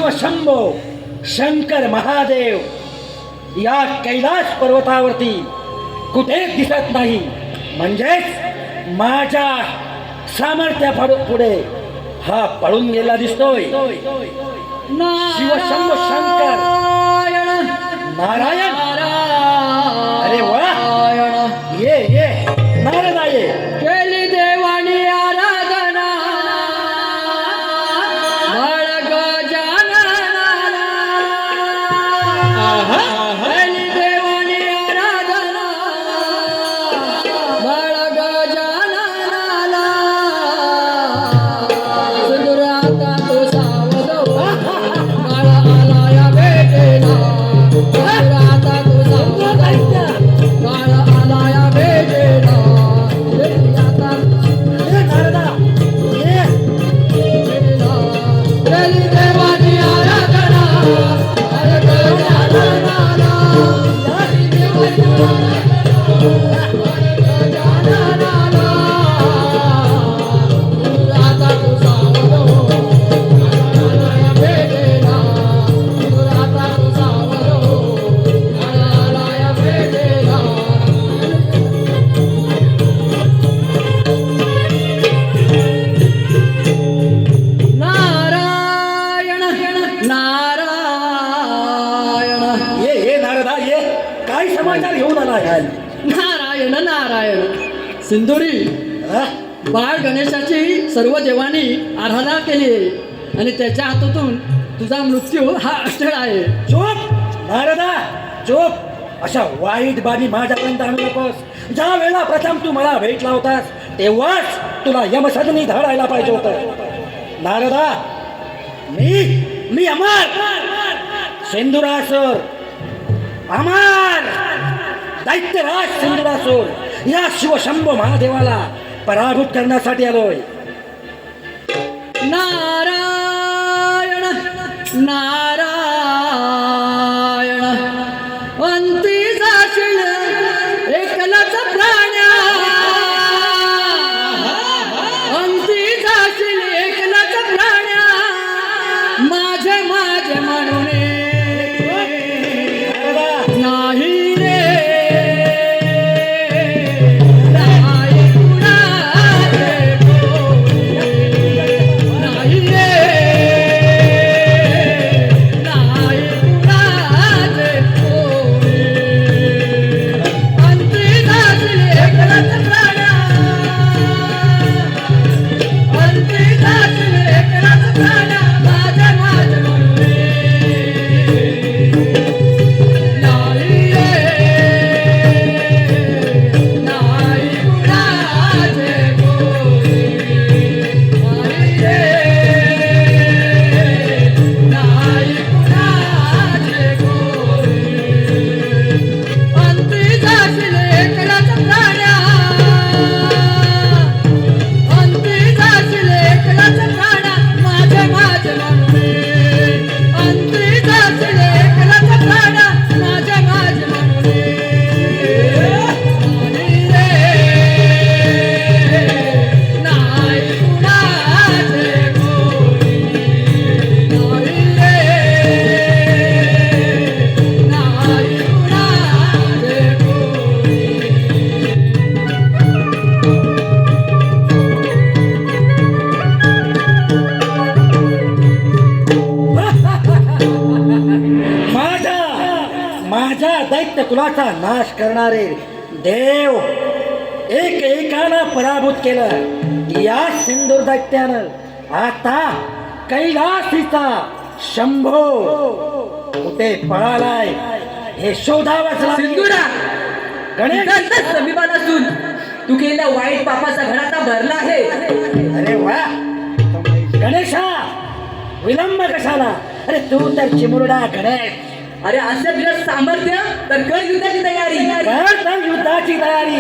शिवशंभो शंकर महादेव या कैलास पर्वतावरती कुठे दिसत नाही, म्हणजेच माझ्या सामर्थ्या पुढे हा पळून गेला दिसतोय. शिवशंभो शंकर नारायण. अरे वा, ये ये नारदा ये. केली देवानी आराधना बाळ गजाननाला. केली देवानी आराधना बाळ गजाननाला. सुंदराता तो सावध बाळ आला या भेटेला. सुंदराता तो सावध बाळ आला या भेटेला. नारायण नारायण. सिंदुरी, बाळ गणेशाची सर्व देवांनी आराधना केली आणि त्याच्या हातातून तुझा मृत्यू हा अष्टळ आहे. चोप नारदा, चोप. अशा वाईट बाबी माझ्यापर्यंत आणू नकोस. ज्या वेळेला प्रथम तू मला भेटला होतास तेव्हाच तुला यमसदनी धडायला पाहिजे होतं. नारदा, मी अमर सिंदुरासुर, अमर दैत्यराज सिंदुरासुर या शिवशंभो महादेवाला पराभूत करण्यासाठी आलोय. नारायण नारायण. अंती जाशील एकलाच प्राण्या. अंती जाशील एकलाच प्राण्या. माझे माझे म्हणून नाही रे. दैत्य कुलाचा नाश करणारे देव एक एकाला पराभूत केलं. या सिंदूर दैत्यानं आता कैलासीचा शंभो कुठे पळालाय हे शोधावंच लागेल. सिंदुरा, गणेश समीपान असून तू केलेल्या वाईट पापाचा घराचा भरला आहे. अरे वा गणेशा, विलंब कशाला? अरे तू तर चिमुरडा गणेश. अरे असं तुझं सामर्थ्य तर कर युद्धाची तयारी. कर युद्धाची तयारी.